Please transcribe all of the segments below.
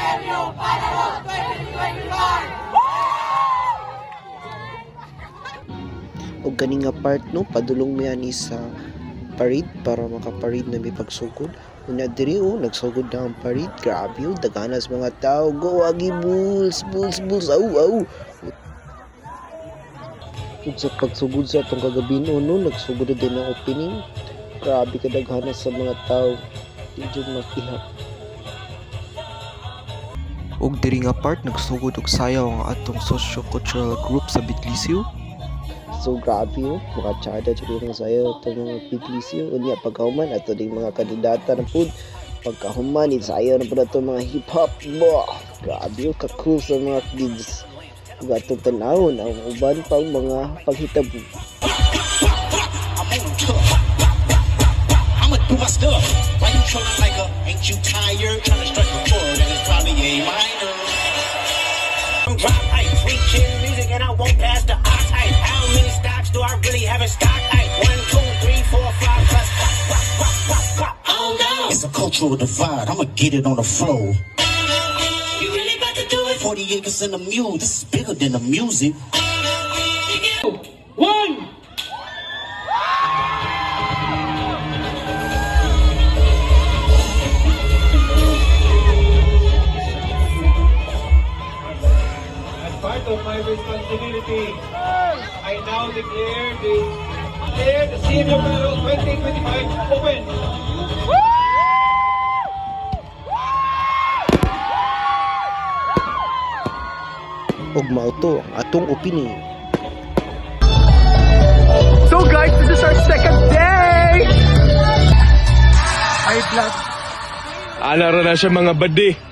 Premyo Panalo 2025! O ganing nga part no, padulong mo yan sa parade para makaparade na may pagsugod. Una diri nagsugod na ang parade. Grabe daganas mga tao. Go agi bulls, bulls, bulls. Au. Ug sa pagsugod sa atong kagabi no, nagsugod na din ang opening. Grabe kadaghanas sa mga tao. Medyo makihap. Og diri nga part nagsugod og sayaw ang atong socio-cultural group sa Bitlisio. So grabe mga tsada tsaka yung sayaw itong mga Bitlisio. Unya pagkahuman ato ding mga kandidata na pud. Pagkahuman sayaw na pud ato mga hip-hop. Grabe ka-cool sa mga kids. Ug atong tanawon ang uban pang mga paghitabo. Do my stuff. Why you trolling like a? Ain't you tired? Trying to strike a chord and it's probably A minor. I'm drop height, sweet chin music and I won't pass the ox height. How many stocks do I really have in stock height? 1, 2, 3, 4, 5 plus. Pop. Oh no! It's a cultural divide. I'ma get it on the floor. You really about to do it? 40 acres in the mule. This is bigger than the music. 1. Part of my responsibility, I now declare the Senior Panalo 2025 open. Og mauto ang atong opening. So guys, this is our second day! High blood. Alara na siya mga badi.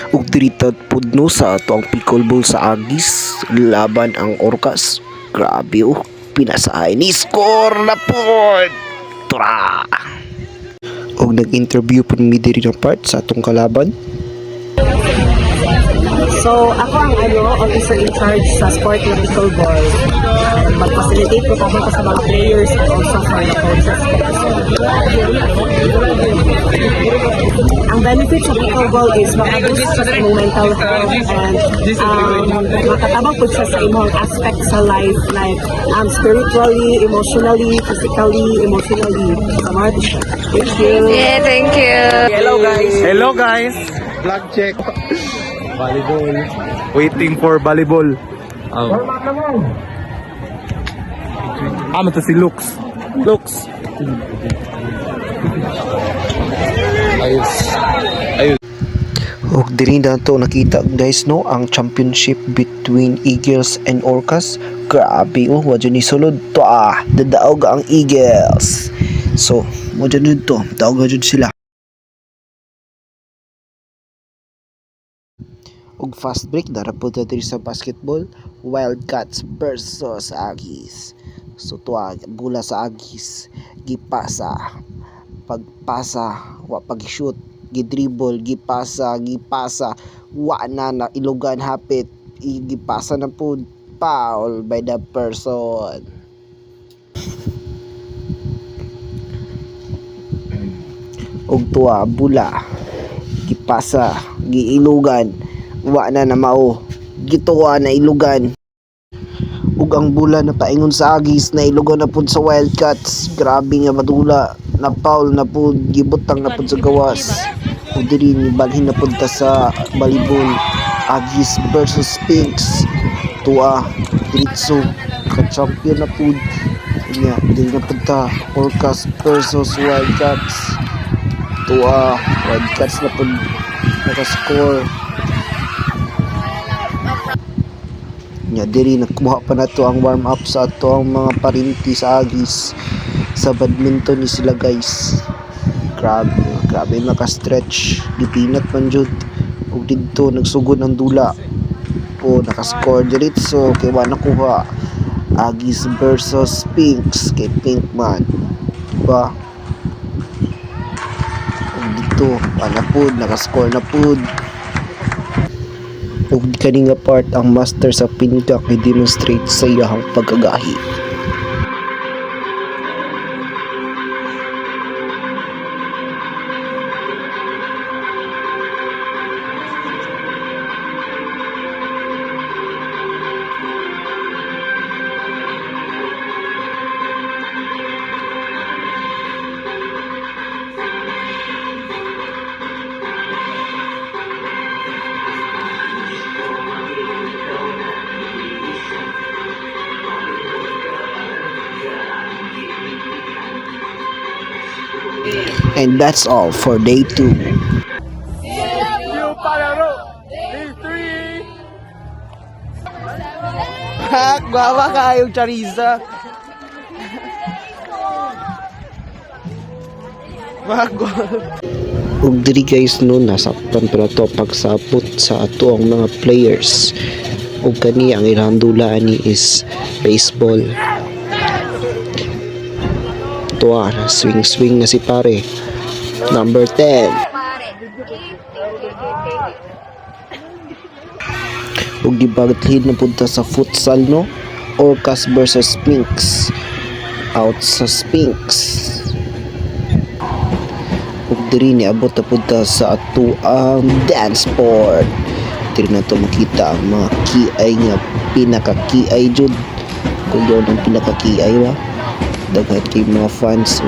Ug diri pudno sa ato ang pickleball sa Agis laban ang Orcas. Grabe pinasahay ni score na pod. Tura. Og nag-interview pud mi diri na part sa atong kalaban. So, ako ang officer in charge sa sport ng pickleball. Mag-facilitate ko kami sa mga players and also for the coaches. Ang benefits sa pickleball is maka-boost sa imong mental health and makatabang po siya sa imong aspect sa life like spiritually, emotionally, physically, emotionally. Thank you. Yeah, thank you. Hello guys. Vlog check. Volleyball. Waiting for volleyball. Mata si Lux. Ayos. Og diri nato nakita guys no ang championship between Eagles and Orcas. Grabe wa dyan ni sulod to dadaog ang Eagles. So mo dyan to daog dyan sila. Og fast break darapod diri sa basketball, Wildcats versus Aggies. So tuwa bula sa Aggies gipasa pagpasa wa pag-shoot gidribble gipasa wa na ilugan hapit gipasa na pud foul by the person. Og tuwa bula gipasa giilugan wa na mao gituwa na ilugan. Ug ang bula na paingon sa Aggies na ilugan na pud sa Wildcats. Grabe nga madula na foul na pud gibutang na pud sa gawas. Ug diri ni balhin na pud ta sa volleyball Aggies versus Pinks. Tuwa diretso ka champion na pud nya diri na pud ta Orcas versus Wildcats. Tuwa Wildcats na pud naka-score. Nya diri nakuha pa nato ang warm up sa ato ang mga parinti sa Aggies sa badminton ni sila guys. Grabe naka-stretch gipinat man jud ug didto nagsugod ang dula po naka-score diretso kay wa nakuha. Aggies versus Pinks kay Pinkman diba ug dito wala pud naka-score na pud. Ug kani nga part ang master sa Pinka i-demonstrate sa iyang pagkagahi. And that's all for day 2. New Palaro. Day 3. Ha, gwawa kayo, Charissa. Ug diri guys no, nasaktan pa na to pagsapot sa ato ang mga players. Ug kani ang ilang dulaan ni is baseball. Tuwa na swing na si pare. Number 10. Ug gibaglid na punta sa futsal no. Orcas versus Spinks. Out sa Spinks. Ug diri ni abot na punta sa ato ang dance sport. Diri na to makita ang mga kiay nga pinaka-kiay jud. Kung yun ang pinaka-kiay ba, daghan kay mga fans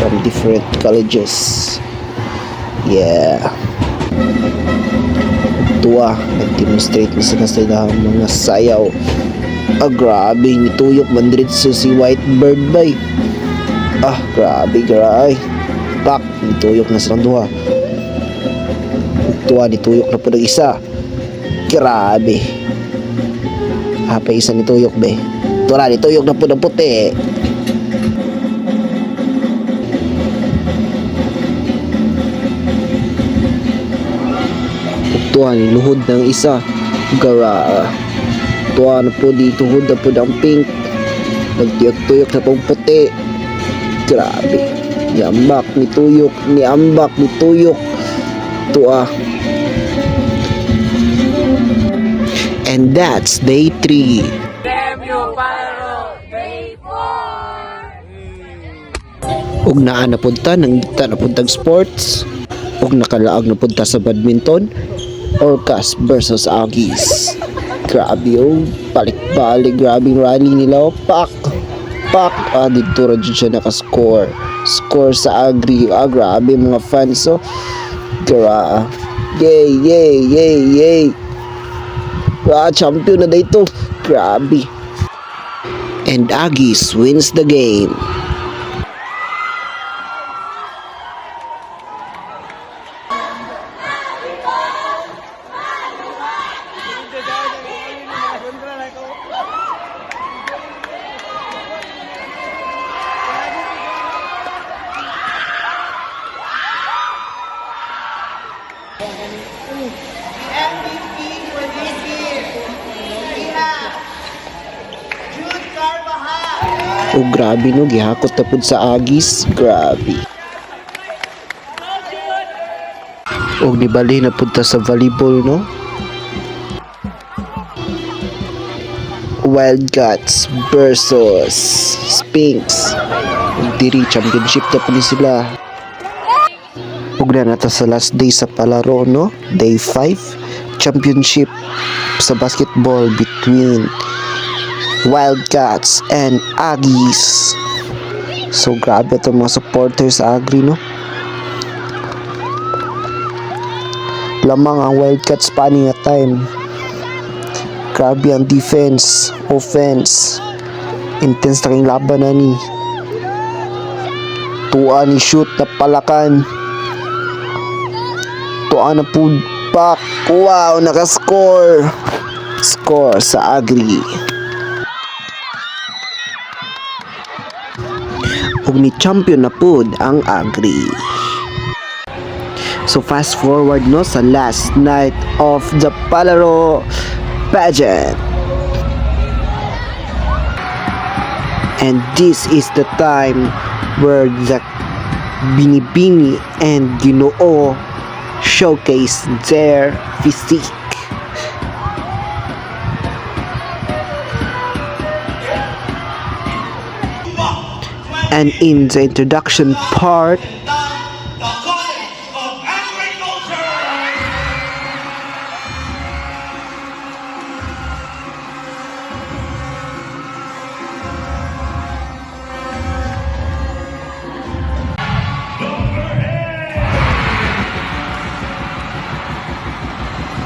from different colleges. Yeah. Tuwa, nag-demonstrate na sila mga sayaw. Grabe, nituyok mandrid sa si Whitebird bay. Grabe. Pak, nituyok na silang duha. Tuwa, nituyok na po ng isa. Grabe. Pa isa nituyok be. Tuwa, nituyok na po ng puti. Tuwa, niluhod ng isa. Gara. Tuwa na po dito, tuhod na po ng pink. Nagtuyok-tuyok na pong puti. Grabe. Niambak ni tuyok. Tuwa. And that's day 3. Ug naa na punta nang kita na puntang sports. Ug nakalaag na punta sa badminton. Orcas versus Aggies. Grabe balik-balik, grabing rally nila. Pak. Dito rin siya nakascore. Score sa Agri. Grabe mga fans. Yay. Champion na dito. Grabe. And Aggies wins the game. Grabe no, gihakot na pud sa Aggies. Grabe. Nibali na punta sa volleyball no. Wildcats versus Spinks. Diri championship na po ni sila. Na nata sa last day sa palaro no. Day 5. Championship sa basketball between Wildcats and Aggies. So grabe itong mga supporters sa Agri no. Lamang ang Wildcats pa nga time. Grabe ang defense, offense. Intense na king laban na ni. Tuwa ni shoot na palakan. Tuwa na po back. Wow, nakascore. Score sa Agri. Ni champion na pud ang Agri. So fast forward no sa last night of the Palaro pageant. And this is the time where the Binibini and Ginoo showcase their physique. And in the introduction part,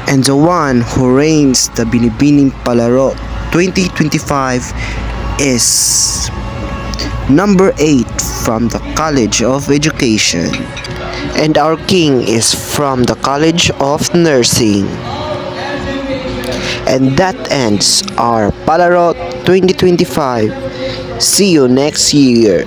and the one who reigns the Binibining Palaro 2025 is Number 8 from the College of Education. And our king is from the College of Nursing. And that ends our Palaro 2025. See you next year.